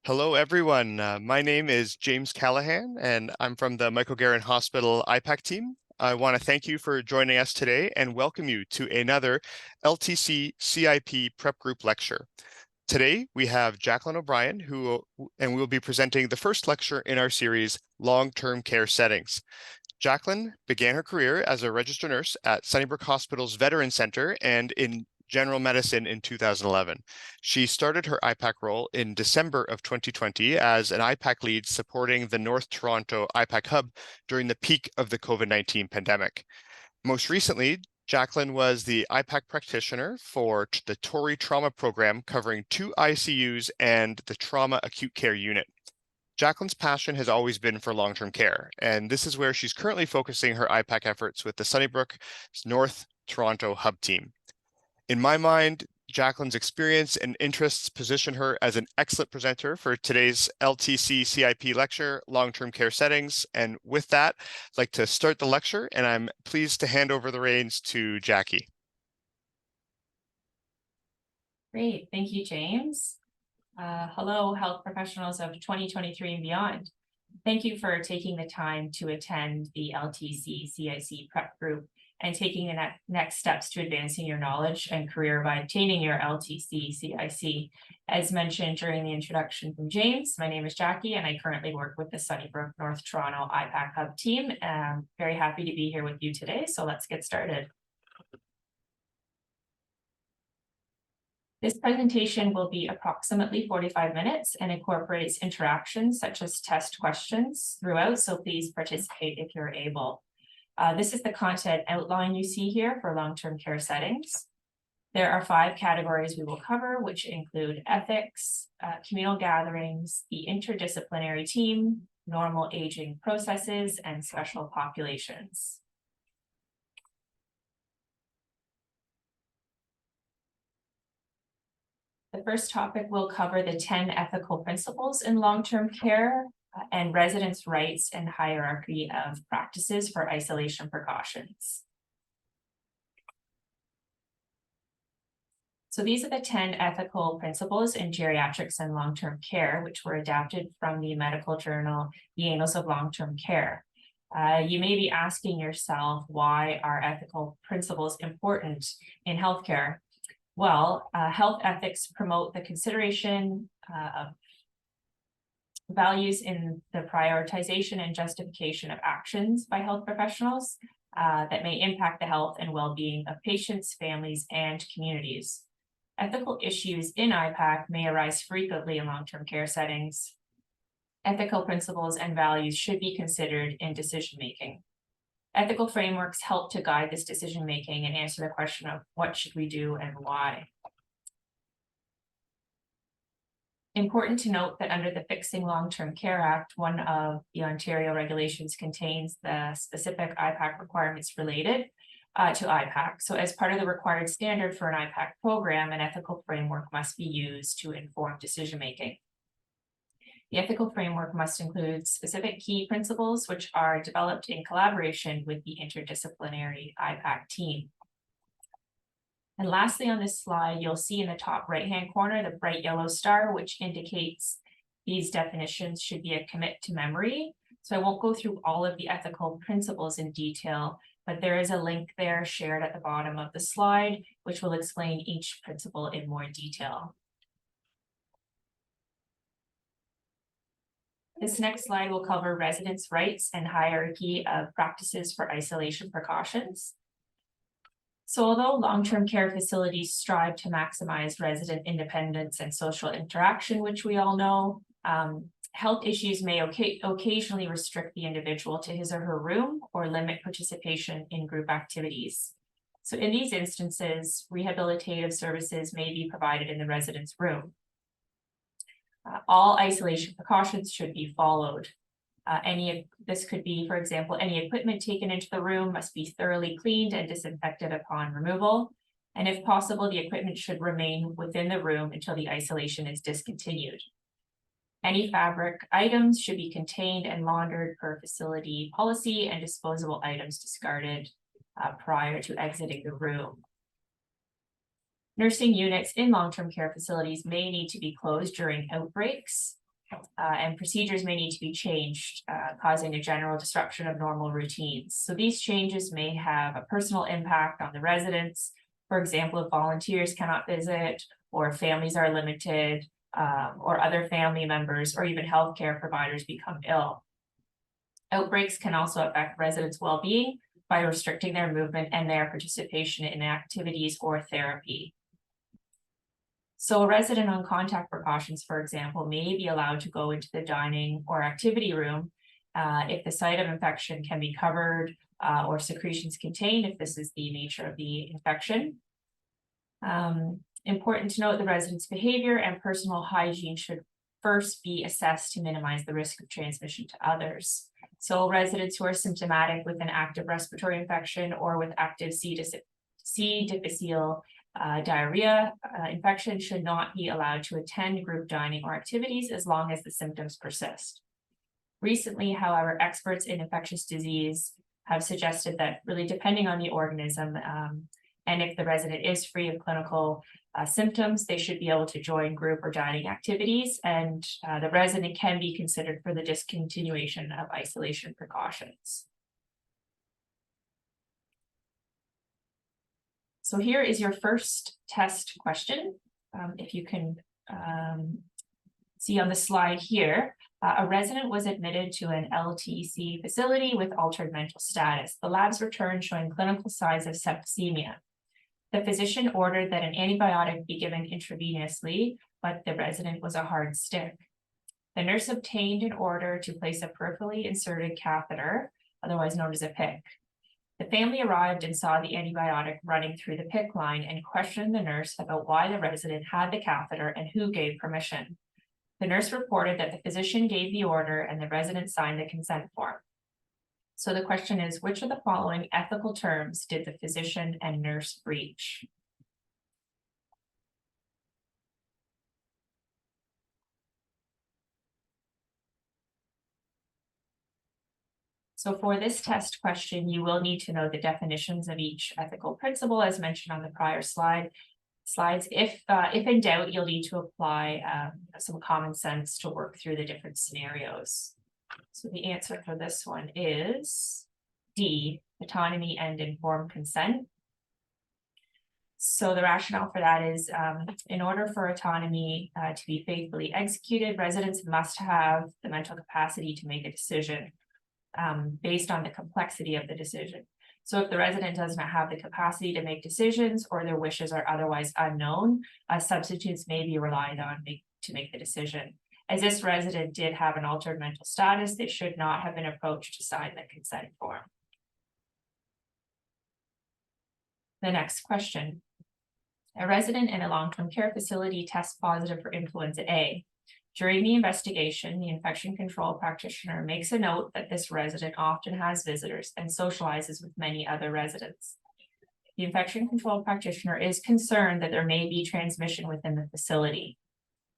Hello, everyone. My name is James Callahan, and I'm from the Michael Garron Hospital APIC team. I want to thank you for joining us today and welcome you to another LTC CIP prep group lecture. Today, we have Jaclyn O'Brien, and we will be presenting the first lecture in our series, Long-Term Care Settings. Jaclyn began her career as a registered nurse at Sunnybrook Hospital's Veterans Center and in general medicine in 2011. She started her APIC role in December of 2020 as an APIC lead supporting the North Toronto APIC hub during the peak of the COVID-19 pandemic. Most recently, Jaclyn was the APIC practitioner for the Tory Trauma Program covering 2 ICUs and the Trauma Acute Care Unit. Jaclyn's passion has always been for long-term care, and this is where she's currently focusing her APIC efforts with the Sunnybrook North Toronto hub team. In my mind, Jaclyn's experience and interests position her as an excellent presenter for today's LTC CIP lecture, Long-Term Care Settings. And with that, I'd like to start the lecture, and I'm pleased to hand over the reins to Jackie. Great, thank you, James. Hello, health professionals of 2023 and beyond. Thank you for taking the time to attend the LTC CIP prep group and taking the next steps to advancing your knowledge and career by obtaining your LTC CIP. As mentioned during the introduction from James, my name is Jackie and I currently work with the Sunnybrook North Toronto APIC hub team. I'm very happy to be here with you today, so let's get started. This presentation will be approximately 45 minutes and incorporates interactions such as test questions throughout, so please participate if you're able. This is the content outline you see here for long-term care settings. There are 5 categories we will cover, which include ethics, communal gatherings, the interdisciplinary team, normal aging processes, and special populations. The first topic will cover the 10 ethical principles in long-term care and residents' rights and hierarchy of practices for isolation precautions. So these are the 10 ethical principles in geriatrics and long-term care, which were adapted from the medical journal, The Annals of Long-Term Care. You may be asking yourself, why are ethical principles important in healthcare? Well, health ethics promote the consideration of values in the prioritization and justification of actions by health professionals that may impact the health and well-being of patients, families, and communities. Ethical issues in APIC may arise frequently in long-term care settings. Ethical principles and values should be considered in decision-making. Ethical frameworks help to guide this decision-making and answer the question of what should we do and why. Important to note that under the Fixing Long-Term Care Act, one of the Ontario regulations contains the specific APIC requirements related to APIC. So as part of the required standard for an APIC program, an ethical framework must be used to inform decision-making. The ethical framework must include specific key principles which are developed in collaboration with the interdisciplinary APIC team. And lastly, on this slide, you'll see in the top right-hand corner the bright yellow star, which indicates these definitions should be a commit to memory. So I won't go through all of the ethical principles in detail, but there is a link there shared at the bottom of the slide, which will explain each principle in more detail. This next slide will cover residents' rights and hierarchy of practices for isolation precautions. So although long-term care facilities strive to maximize resident independence and social interaction, which we all know, health issues may occasionally restrict the individual to his or her room or limit participation in group activities. So in these instances, rehabilitative services may be provided in the resident's room. All isolation precautions should be followed. This could be, for example, any equipment taken into the room must be thoroughly cleaned and disinfected upon removal. And if possible, the equipment should remain within the room until the isolation is discontinued. Any fabric items should be contained and laundered per facility policy, and disposable items discarded prior to exiting the room. Nursing units in long-term care facilities may need to be closed during outbreaks. and procedures may need to be changed, causing a general disruption of normal routines. So these changes may have a personal impact on the residents. For example, if volunteers cannot visit, or if families are limited, or other family members or even healthcare providers become ill. Outbreaks can also affect residents' well-being by restricting their movement and their participation in activities or therapy. So a resident on contact precautions, for example, may be allowed to go into the dining or activity room if the site of infection can be covered or secretions contained, if this is the nature of the infection. Important to note, the resident's behavior and personal hygiene should first be assessed to minimize the risk of transmission to others. So residents who are symptomatic with an active respiratory infection or with active C. difficile diarrhea infection should not be allowed to attend group dining or activities as long as the symptoms persist. Recently, however, experts in infectious disease have suggested that really depending on the organism and if the resident is free of clinical symptoms, they should be able to join group or dining activities, and the resident can be considered for the discontinuation of isolation precautions. So here is your first test question. If you can see on the slide here, a resident was admitted to an LTC facility with altered mental status. The labs returned showing clinical signs of septicemia. The physician ordered that an antibiotic be given intravenously, but the resident was a hard stick. The nurse obtained an order to place a peripherally inserted catheter, otherwise known as a PIC. The family arrived and saw the antibiotic running through the PIC line and questioned the nurse about why the resident had the catheter and who gave permission. The nurse reported that the physician gave the order and the resident signed the consent form. So the question is, which of the following ethical terms did the physician and nurse breach? So for this test question, you will need to know the definitions of each ethical principle as mentioned on the prior slides. If in doubt, you'll need to apply some common sense to work through the different scenarios. So the answer for this one is D, autonomy and informed consent. So the rationale for that is in order for autonomy to be faithfully executed, residents must have the mental capacity to make a decision based on the complexity of the decision. So if the resident does not have the capacity to make decisions or their wishes are otherwise unknown, substitutes may be relied on to make the decision. As this resident did have an altered mental status, they should not have been approached to sign the consent form. The next question. A resident in a long-term care facility tests positive for influenza A. During the investigation, the infection control practitioner makes a note that this resident often has visitors and socializes with many other residents. The infection control practitioner is concerned that there may be transmission within the facility.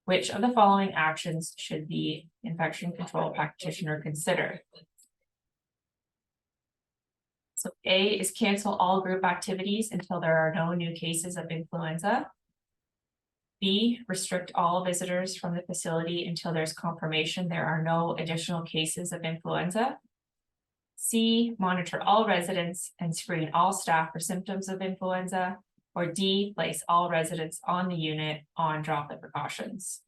Which of the following actions should the infection control practitioner consider? So A is cancel all group activities until there are no new cases of influenza. B, restrict all visitors from the facility until there's confirmation there are no additional cases of influenza. C, monitor all residents and screen all staff for symptoms of influenza. Or D, place all residents on the unit on droplet precautions.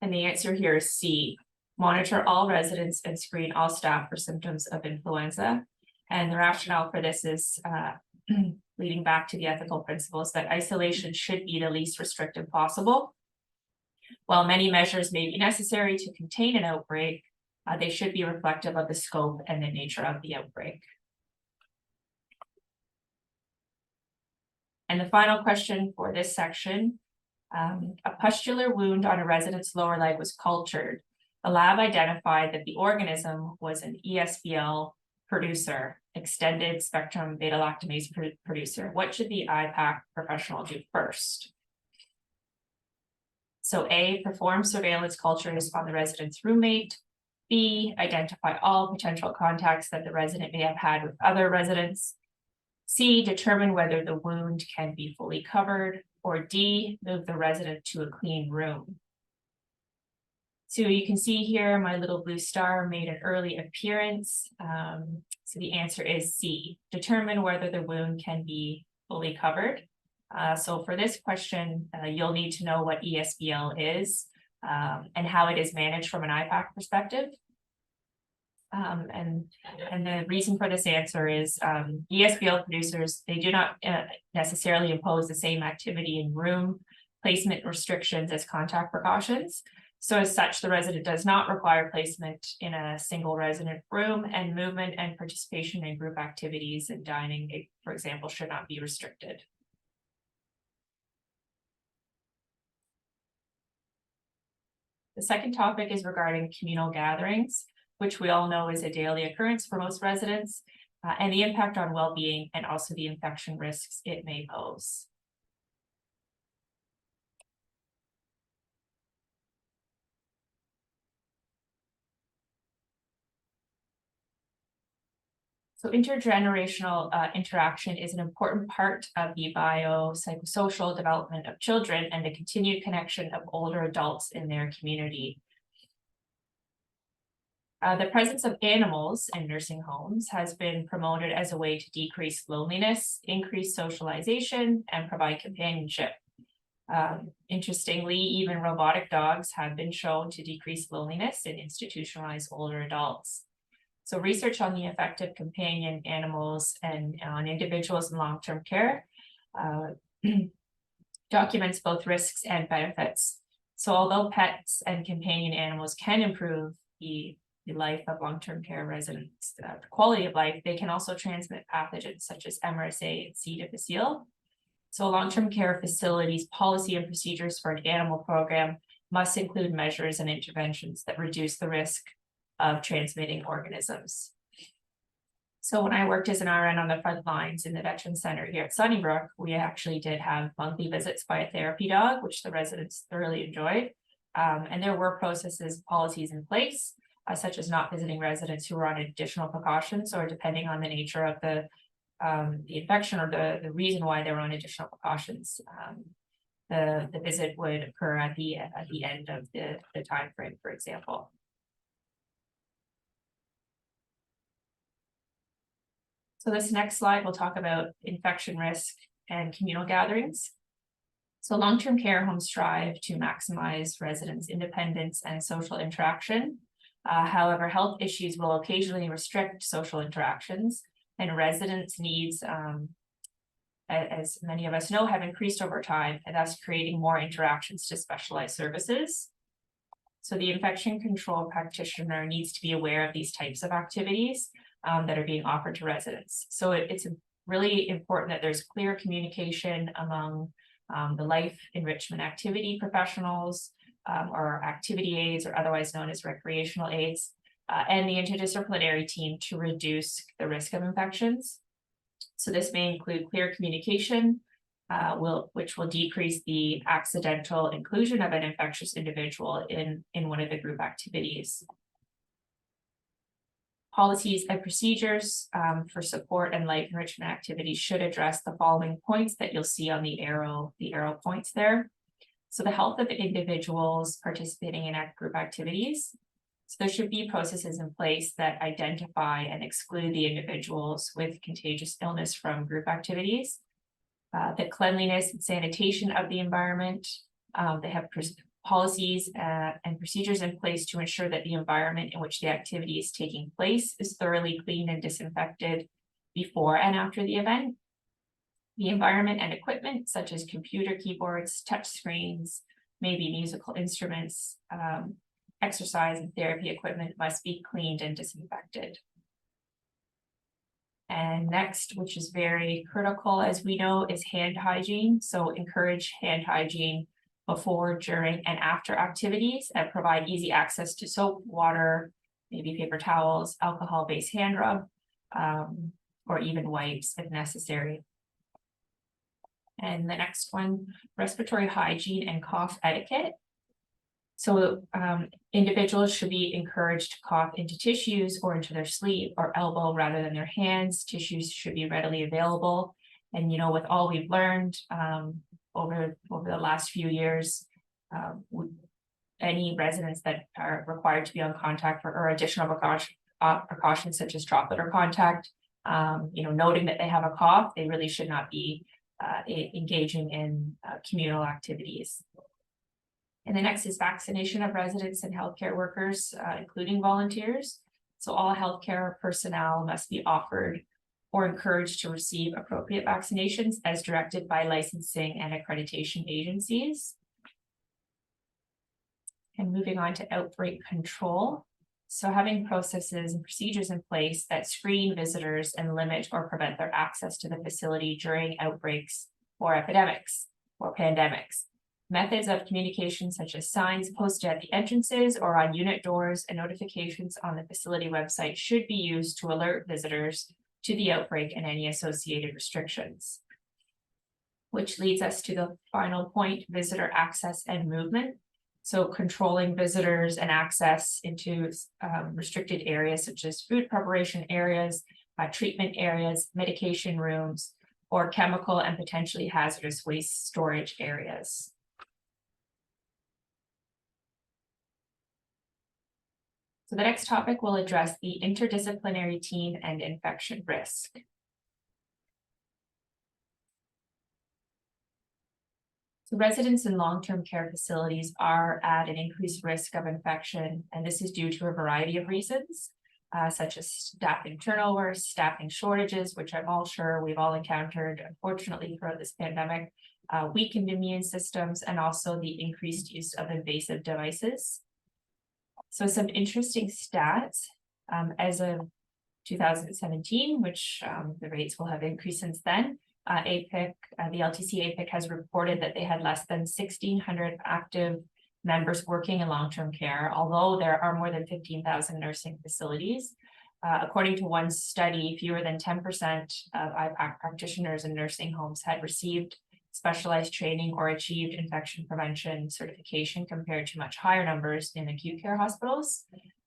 And the answer here is C, monitor all residents and screen all staff for symptoms of influenza. And the rationale for this is leading back to the ethical principles that isolation should be the least restrictive possible. While many measures may be necessary to contain an outbreak, they should be reflective of the scope and the nature of the outbreak. And the final question for this section, a pustular wound on a resident's lower leg was cultured. The lab identified that the organism was an ESBL producer, extended spectrum beta-lactamase producer. What should the APIC professional do first? So A, perform surveillance cultures on the resident's roommate. B, identify all potential contacts that the resident may have had with other residents. C, determine whether the wound can be fully covered, or D, move the resident to a clean room. So you can see here, my little blue star made an early appearance. So the answer is C, determine whether the wound can be fully covered. So for this question, you'll need to know what ESBL is and how it is managed from an IPAC perspective. And the reason for this answer is ESBL producers, they do not necessarily impose the same activity in room placement restrictions as contact precautions. So as such, the resident does not require placement in a single resident room, and movement and participation in group activities and dining, for example, should not be restricted. The second topic is regarding communal gatherings, which we all know is a daily occurrence for most residents, and the impact on well-being and also the infection risks it may pose. So intergenerational interaction is an important part of the biopsychosocial development of children and the continued connection of older adults in their community. The presence of animals in nursing homes has been promoted as a way to decrease loneliness, increase socialization, and provide companionship. Interestingly, even robotic dogs have been shown to decrease loneliness in institutionalized older adults. So research on the effect of companion animals and on individuals in long-term care documents both risks and benefits. So although pets and companion animals can improve the life of long-term care residents, the quality of life, they can also transmit pathogens such as MRSA and C. difficile. So long-term care facilities policy and procedures for an animal program must include measures and interventions that reduce the risk of transmitting organisms. So when I worked as an RN on the front lines in the Veterans Center here at Sunnybrook, we actually did have monthly visits by a therapy dog, which the residents thoroughly enjoyed. And there were processes, policies in place, such as not visiting residents who were on additional precautions, or depending on the nature of the infection or the reason why they were on additional precautions. The visit would occur at the end of the time frame, for example. So this next slide will talk about infection risk and communal gatherings. So long-term care homes strive to maximize residents' independence and social interaction. However, health issues will occasionally restrict social interactions, and residents' needs, as many of us know, have increased over time, and thus creating more interactions to specialized services. So the infection control practitioner needs to be aware of these types of activities that are being offered to residents. So it's really important that there's clear communication among the life enrichment activity professionals or activity aides, or otherwise known as recreational aides, and the interdisciplinary team to reduce the risk of infections. So this may include clear communication, which will decrease the accidental inclusion of an infectious individual in one of the group activities. Policies and procedures for support and life enrichment activities should address the following points that you'll see on the arrow points there. So the health of individuals participating in group activities. So there should be processes in place that identify and exclude the individuals with contagious illness from group activities. The cleanliness and sanitation of the environment. They have policies and procedures in place to ensure that the environment in which the activity is taking place is thoroughly cleaned and disinfected before and after the event. The environment and equipment, such as computer keyboards, touch screens, maybe musical instruments, exercise and therapy equipment, must be cleaned and disinfected. And next, which is very critical, as we know, is hand hygiene. So encourage hand hygiene before, during, and after activities, and provide easy access to soap, water, maybe paper towels, alcohol-based hand rub, or even wipes if necessary. And the next one, respiratory hygiene and cough etiquette. So individuals should be encouraged to cough into tissues or into their sleeve or elbow rather than their hands. Tissues should be readily available. And, you know, with all we've learned over the last few years, any residents that are required to be on contact or additional precautions such as droplet or contact, you know, noting that they have a cough, they really should not be engaging in communal activities. And the next is vaccination of residents and healthcare workers, including volunteers. So all healthcare personnel must be offered or encouraged to receive appropriate vaccinations as directed by licensing and accreditation agencies. And moving on to outbreak control. So having processes and procedures in place that screen visitors and limit or prevent their access to the facility during outbreaks or epidemics or pandemics. Methods of communication such as signs posted at the entrances or on unit doors and notifications on the facility website should be used to alert visitors to the outbreak and any associated restrictions. Which leads us to the final point, visitor access and movement. So controlling visitors and access into restricted areas such as food preparation areas, treatment areas, medication rooms, or chemical and potentially hazardous waste storage areas. So the next topic will address the interdisciplinary team and infection risk. So residents in long-term care facilities are at an increased risk of infection, and this is due to a variety of reasons, such as staffing turnover, staffing shortages, which I'm all sure we've all encountered, unfortunately, throughout this pandemic, weakened immune systems, and also the increased use of invasive devices. So some interesting stats, as of 2017, which the rates will have increased since then. APIC, the LTC APIC has reported that they had less than 1,600 active members working in long-term care, although there are more than 15,000 nursing facilities. According to one study, fewer than 10% of APIC practitioners in nursing homes had received specialized training or achieved infection prevention certification compared to much higher numbers in acute care hospitals.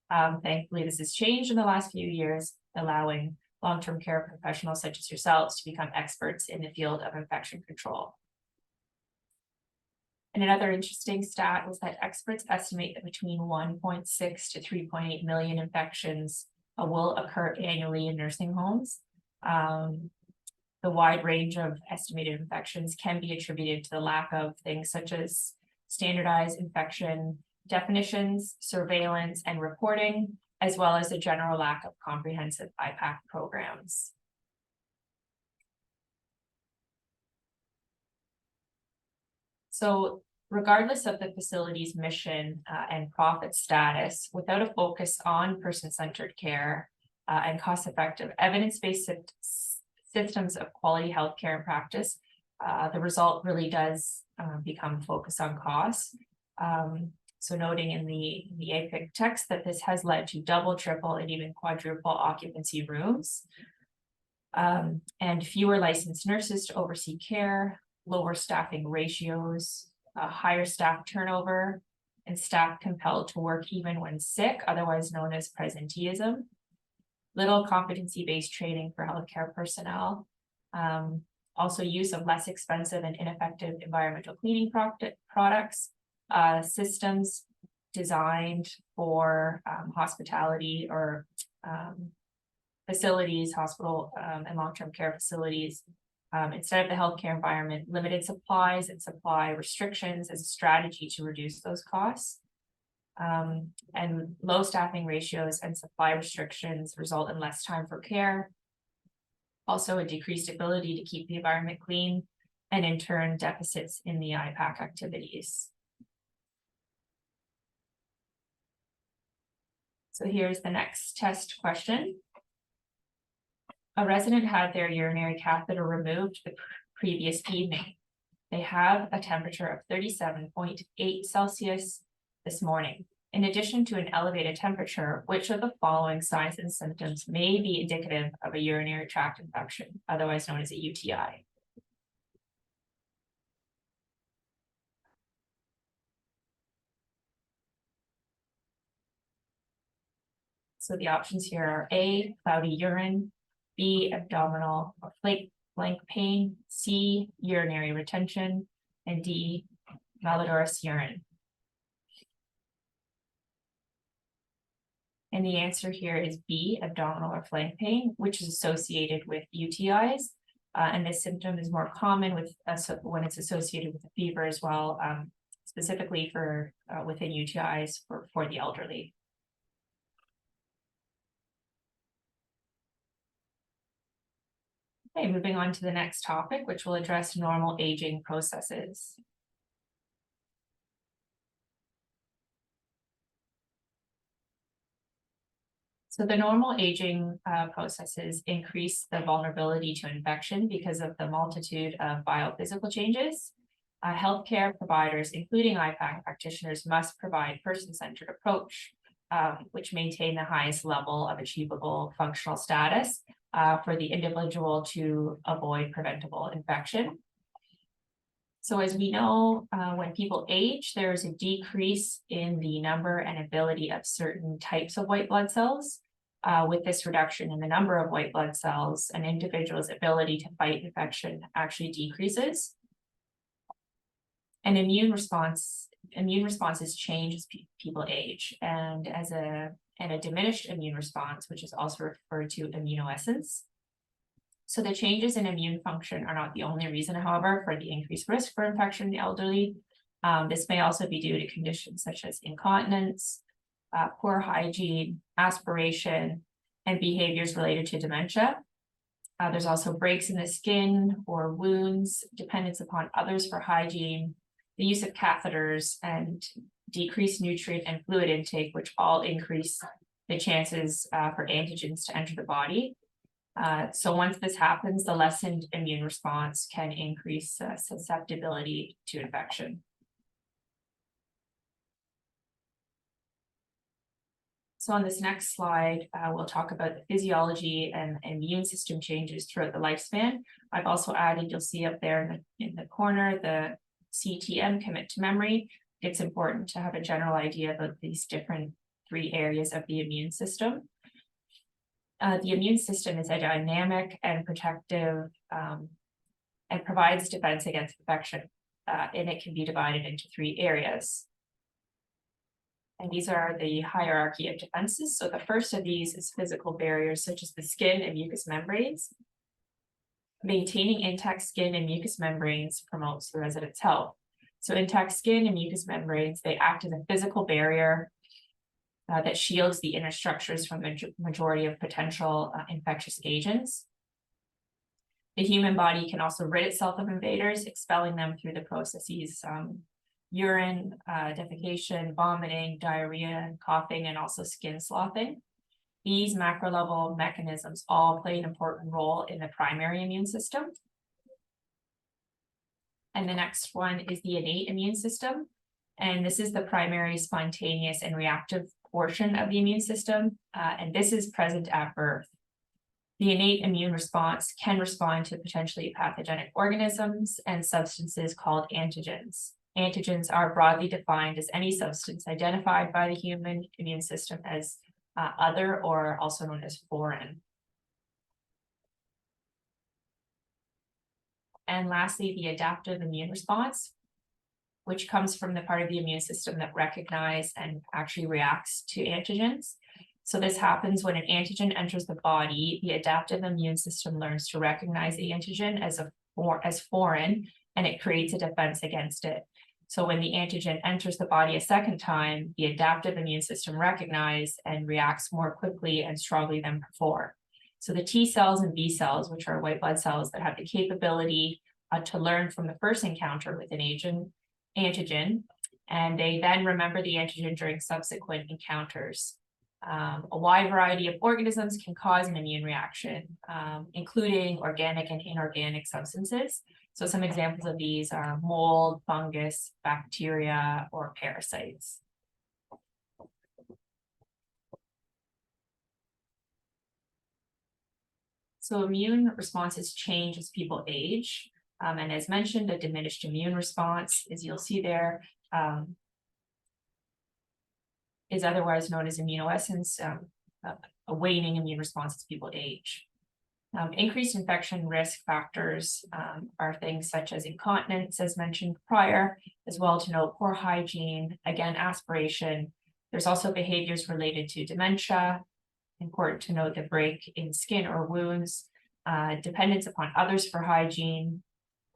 Thankfully, this has changed in the last few years, allowing long-term care professionals such as yourselves to become experts in the field of infection control. And another interesting stat was that experts estimate that between 1.6 to 3.8 million infections will occur annually in nursing homes. The wide range of estimated infections can be attributed to the lack of things such as standardized infection definitions, surveillance, and reporting, as well as a general lack of comprehensive APIC programs. So regardless of the facility's mission and profit status, without a focus on person-centered care and cost-effective evidence-based systems of quality healthcare and practice, the result really does become focused on costs. So noting in the APIC text that this has led to double, triple, and even quadruple occupancy rooms, and fewer licensed nurses to oversee care, lower staffing ratios, higher staff turnover, and staff compelled to work even when sick, otherwise known as presenteeism. Little competency-based training for healthcare personnel. Also use of less expensive and ineffective environmental cleaning products. Systems designed for hospitality or facilities, hospital and long-term care facilities, instead of the healthcare environment, limited supplies and supply restrictions as a strategy to reduce those costs. And low staffing ratios and supply restrictions result in less time for care. Also a decreased ability to keep the environment clean, and in turn deficits in the APIC activities. So here's the next test question. A resident had their urinary catheter removed the previous evening. They have a temperature of 37.8 Celsius this morning. In addition to an elevated temperature, which of the following signs and symptoms may be indicative of a urinary tract infection, otherwise known as a UTI? So the options here are A, cloudy urine, B, abdominal or flank pain, C, urinary retention, and D, malodorous urine. And the answer here is B, abdominal or flank pain, which is associated with UTIs. And this symptom is more common with when it's associated with a fever as well, specifically for within UTIs for the elderly. Okay, moving on to the next topic, which will address normal aging processes. So the normal aging processes increase the vulnerability to infection because of the multitude of biophysical changes. Healthcare providers, including IPAC practitioners, must provide person-centered approach, which maintain the highest level of achievable functional status for the individual to avoid preventable infection. So as we know, when people age, there is a decrease in the number and ability of certain types of white blood cells. With this reduction in the number of white blood cells, an individual's ability to fight infection actually decreases. And immune responses change as people age, and a diminished immune response, which is also referred to immunosenescence. So the changes in immune function are not the only reason, however, for the increased risk for infection in the elderly. This may also be due to conditions such as incontinence, poor hygiene, aspiration, and behaviors related to dementia. There's also breaks in the skin or wounds, dependence upon others for hygiene, the use of catheters, and decreased nutrient and fluid intake, which all increase the chances for antigens to enter the body. So once this happens, the lessened immune response can increase susceptibility to infection. So on this next slide, we'll talk about the physiology and immune system changes throughout the lifespan. I've also added, you'll see up there in the corner, the CTM, commit to memory. It's important to have a general idea about these different 3 areas of the immune system. The immune system is a dynamic and protective and provides defense against infection, and it can be divided into 3 areas. And these are the hierarchy of defenses. So the first of these is physical barriers such as the skin and mucous membranes. Maintaining intact skin and mucous membranes promotes the resident's health. So intact skin and mucous membranes, they act as a physical barrier that shields the inner structures from the majority of potential infectious agents. The human body can also rid itself of invaders, expelling them through the processes urine, defecation, vomiting, diarrhea, coughing, and also skin sloughing. These macro level mechanisms all play an important role in the primary immune system. And the next one is the innate immune system. And this is the primary, spontaneous, and reactive portion of the immune system. And this is present at birth. The innate immune response can respond to potentially pathogenic organisms and substances called antigens. Antigens are broadly defined as any substance identified by the human immune system as other, or also known as foreign. And lastly, the adaptive immune response, which comes from the part of the immune system that recognizes and actually reacts to antigens. So this happens when an antigen enters the body. The adaptive immune system learns to recognize the antigen as foreign, and it creates a defense against it. So when the antigen enters the body a second time, the adaptive immune system recognizes and reacts more quickly and strongly than before. So the T cells and B cells, which are white blood cells that have the capability to learn from the first encounter with an antigen, and they then remember the antigen during subsequent encounters. A wide variety of organisms can cause an immune reaction, including organic and inorganic substances. So some examples of these are mold, fungus, bacteria, or parasites. So immune responses change as people age. And as mentioned, a diminished immune response, as you'll see there, is otherwise known as immunosenescence, a waning immune response as people age. Increased infection risk factors are things such as incontinence, as mentioned prior, as well to note poor hygiene, again, aspiration. There's also behaviors related to dementia. Important to note the break in skin or wounds, dependence upon others for hygiene.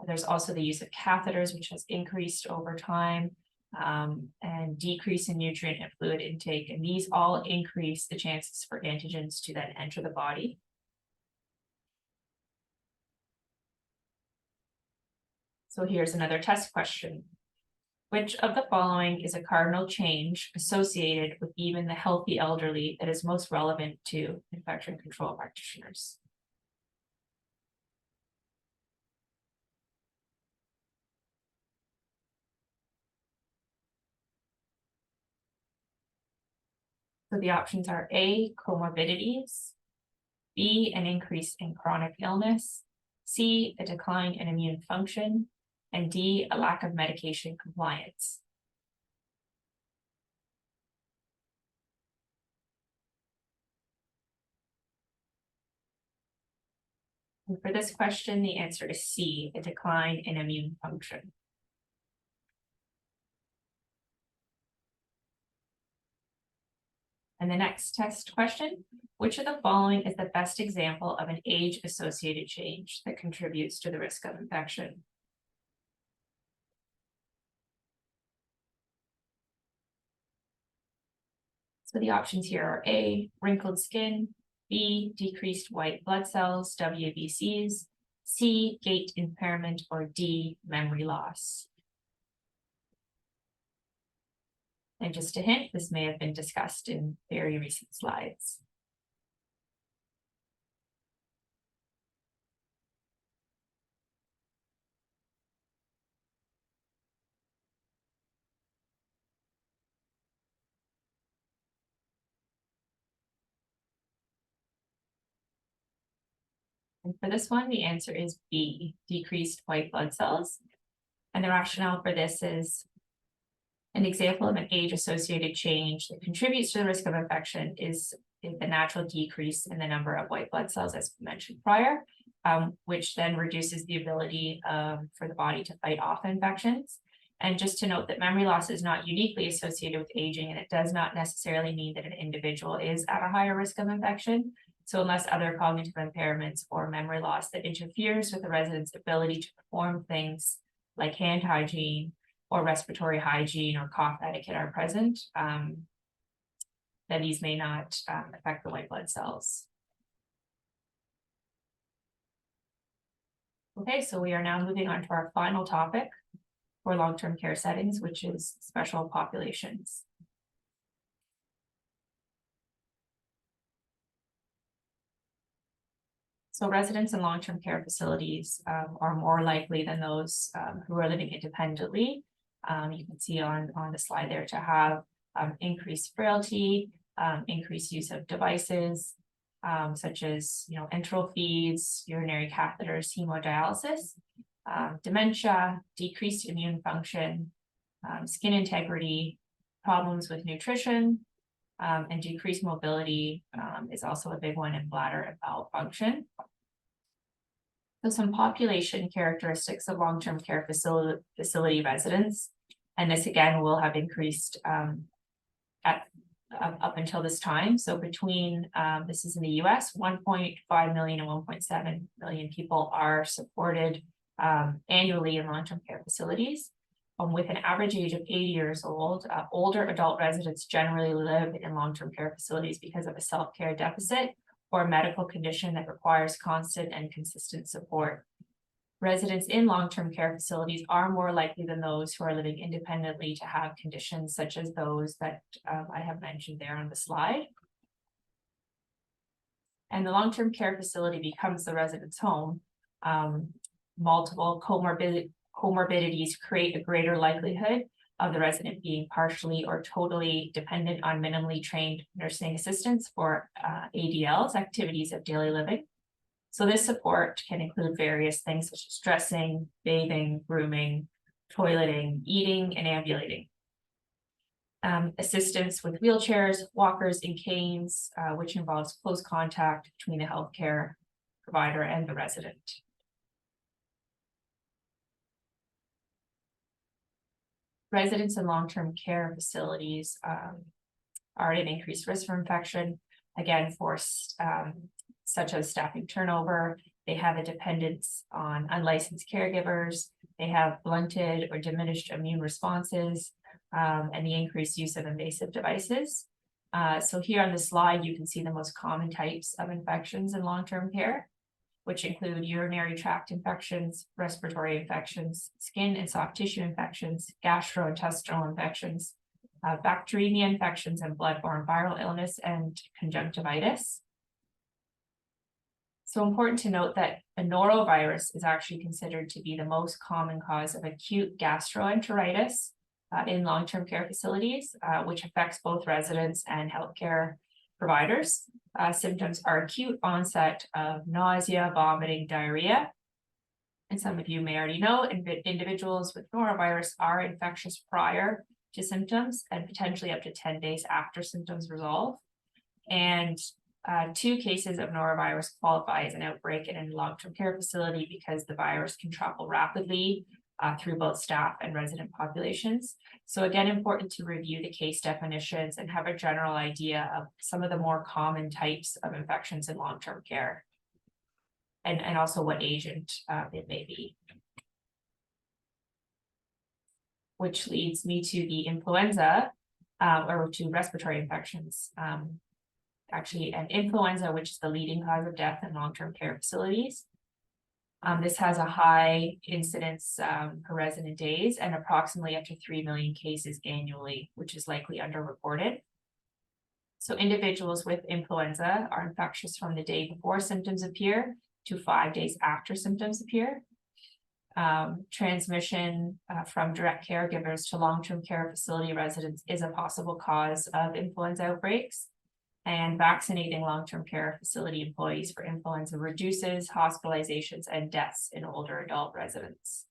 There's also the use of catheters, which has increased over time, and decrease in nutrient and fluid intake. And these all increase the chances for antigens to then enter the body. So here's another test question. Which of the following is a cardinal change associated with even the healthy elderly that is most relevant to infection control practitioners? So the options are A, comorbidities, B, an increase in chronic illness, C, a decline in immune function, and D, a lack of medication compliance. And for this question, the answer is C, a decline in immune function. And the next test question, which of the following is the best example of an age-associated change that contributes to the risk of infection? So the options here are A, wrinkled skin, B, decreased white blood cells, WBCs, C, gait impairment, or D, memory loss. And just a hint, this may have been discussed in very recent slides. And for this one, the answer is B, decreased white blood cells. And the rationale for this is an example of an age-associated change that contributes to the risk of infection is the natural decrease in the number of white blood cells, as mentioned prior, which then reduces the ability for the body to fight off infections. And just to note that memory loss is not uniquely associated with aging, and it does not necessarily mean that an individual is at a higher risk of infection. So unless other cognitive impairments or memory loss that interferes with the resident's ability to perform things like hand hygiene or respiratory hygiene or cough etiquette are present, then these may not affect the white blood cells. Okay, so we are now moving on to our final topic for long-term care settings, which is special populations. So residents in long-term care facilities are more likely than those who are living independently. You can see on the slide there to have increased frailty, increased use of devices, such as enteral feeds, urinary catheters, hemodialysis, dementia, decreased immune function, skin integrity, problems with nutrition, and decreased mobility is also a big one in bladder and bowel function. So some population characteristics of long-term care facility residents, and this again will have increased up until this time. So between, this is in the US, 1.5 million and 1.7 million people are supported annually in long-term care facilities. With an average age of 80 years old, older adult residents generally live in long-term care facilities because of a self-care deficit or a medical condition that requires constant and consistent support. Residents in long-term care facilities are more likely than those who are living independently to have conditions such as those that I have mentioned there on the slide. And the long-term care facility becomes the resident's home. Multiple comorbidities create a greater likelihood of the resident being partially or totally dependent on minimally trained nursing assistants for ADLs, activities of daily living. So this support can include various things such as dressing, bathing, grooming, toileting, eating, and ambulating. assistance with wheelchairs, walkers, and canes, which involves close contact between the healthcare provider and the resident. Residents in long-term care facilities are at an increased risk for infection, again, such as staffing turnover. They have a dependence on unlicensed caregivers. They have blunted or diminished immune responses, and the increased use of invasive devices. So here on the slide, you can see the most common types of infections in long-term care, which include urinary tract infections, respiratory infections, skin and soft tissue infections, gastrointestinal infections, bacteremia infections, and bloodborne viral illness and conjunctivitis. So important to note that a norovirus is actually considered to be the most common cause of acute gastroenteritis in long-term care facilities, which affects both residents and healthcare providers. Symptoms are acute onset of nausea, vomiting, diarrhea. And some of you may already know, individuals with norovirus are infectious prior to symptoms and potentially up to 10 days after symptoms resolve. And 2 cases of norovirus qualify as an outbreak in a long-term care facility because the virus can travel rapidly through both staff and resident populations. So again, important to review the case definitions and have a general idea of some of the more common types of infections in long-term care, and also what agent it may be. Which leads me to the influenza or to respiratory infections. Actually, an influenza, which is the leading cause of death in long-term care facilities. This has a high incidence per resident days and approximately up to 3 million cases annually, which is likely underreported. So individuals with influenza are infectious from the day before symptoms appear to 5 days after symptoms appear. Transmission from direct caregivers to long-term care facility residents is a possible cause of influenza outbreaks. And vaccinating long-term care facility employees for influenza reduces hospitalizations and deaths in older adult residents.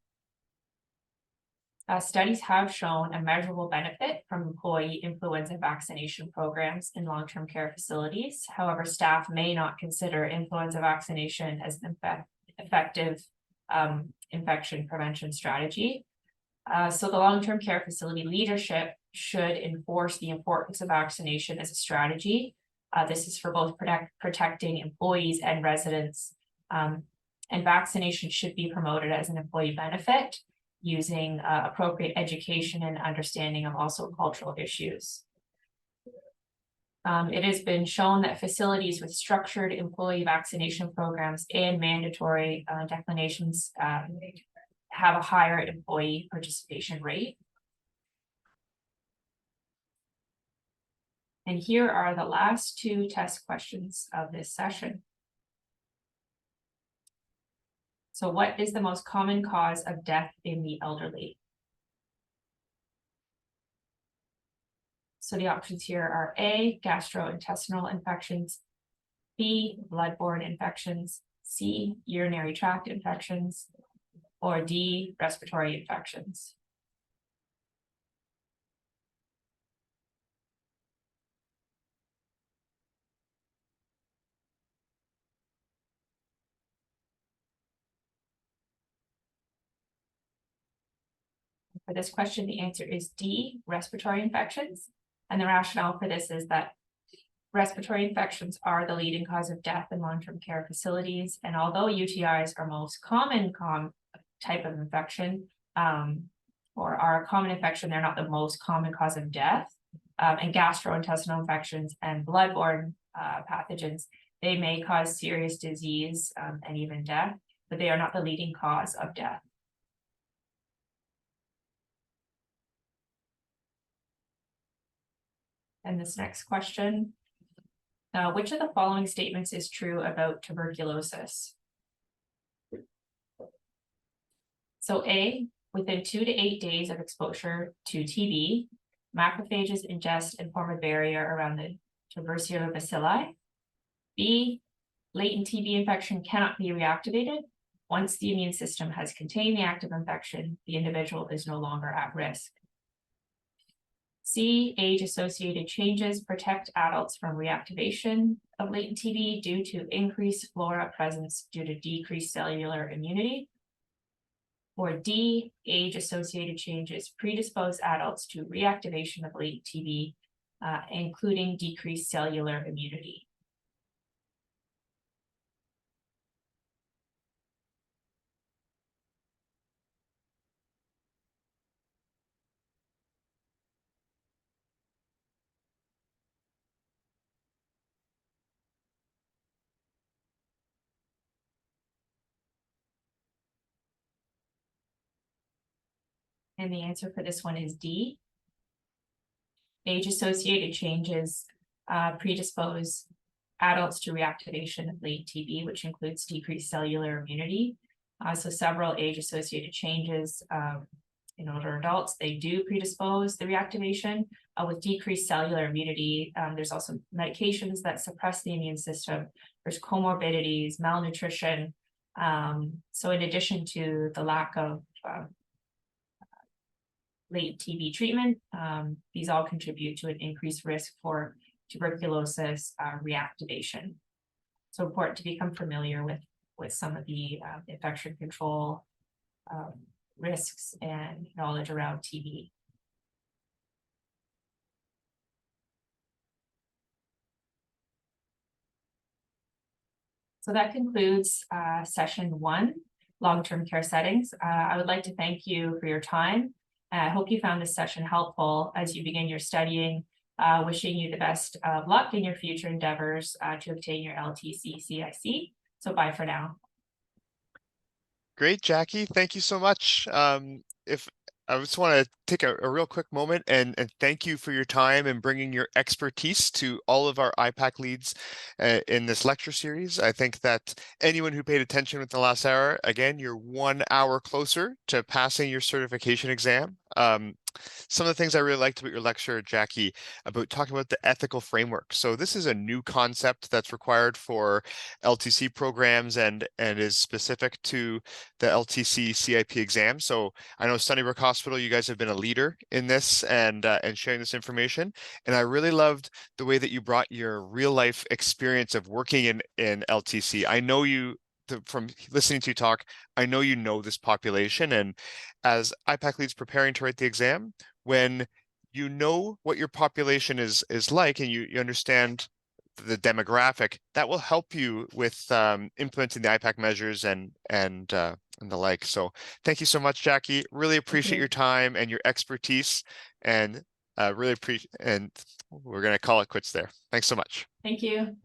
Studies have shown a measurable benefit from employee influenza vaccination programs in long-term care facilities. However, staff may not consider influenza vaccination as an effective infection prevention strategy. So the long-term care facility leadership should enforce the importance of vaccination as a strategy. This is for both protecting employees and residents, and vaccination should be promoted as an employee benefit using appropriate education and understanding of also cultural issues. It has been shown that facilities with structured employee vaccination programs and mandatory declinations have a higher employee participation rate. And here are the last 2 test questions of this session. So what is the most common cause of death in the elderly? So the options here are A, gastrointestinal infections, B, bloodborne infections, C, urinary tract infections, or D, respiratory infections. For this question, the answer is D, respiratory infections. And the rationale for this is that respiratory infections are the leading cause of death in long-term care facilities. And although UTIs are most common type of infection, or are a common infection, they're not the most common cause of death. And gastrointestinal infections and bloodborne pathogens, they may cause serious disease and even death, but they are not the leading cause of death. And this next question, which of the following statements is true about tuberculosis? So A, within 2 to 8 days of exposure to TB, macrophages ingest and form a barrier around the tubercular bacilli. B, latent TB infection cannot be reactivated. Once the immune system has contained the active infection, the individual is no longer at risk. C, age-associated changes protect adults from reactivation of latent TB due to increased flora presence due to decreased cellular immunity. Or D, age-associated changes predispose adults to reactivation of latent TB, including decreased cellular immunity. And the answer for this one is D. Age-associated changes predispose adults to reactivation of latent TB, which includes decreased cellular immunity. So several age-associated changes in older adults, they do predispose the reactivation. With decreased cellular immunity, there's also medications that suppress the immune system. There's comorbidities, malnutrition. So in addition to the lack of latent TB treatment, these all contribute to an increased risk for tuberculosis reactivation. So important to become familiar with some of the infection control risks and knowledge around TB. So that concludes session 1, long-term care settings. I would like to thank you for your time. I hope you found this session helpful as you begin your studying. Wishing you the best of luck in your future endeavors to obtain your LTC CIP. So bye for now. Great, Jackie. Thank you so much. If I just want to take a real quick moment and thank you for your time and bringing your expertise to all of our IPAC leads in this lecture series. I think that anyone who paid attention with the last hour, again, you're 1 hour closer to passing your certification exam. Some of the things I really liked about your lecture, Jackie, about talking about the ethical framework. So this is a new concept that's required for LTC programs and is specific to the LTC CIP exam. So I know Sunnybrook Hospital, you guys have been a leader in this and sharing this information. And I really loved the way that you brought your real life experience of working in LTC. I know you, from listening to you talk, I know you know this population, and as IPAC leads preparing to write the exam, when you know what your population is like and you understand the demographic, that will help you with implementing the IPAC measures and the like. So thank you so much, Jackie. Really appreciate your time and your expertise, and really appreciate. And we're going to call it quits there. Thanks so much. Thank you.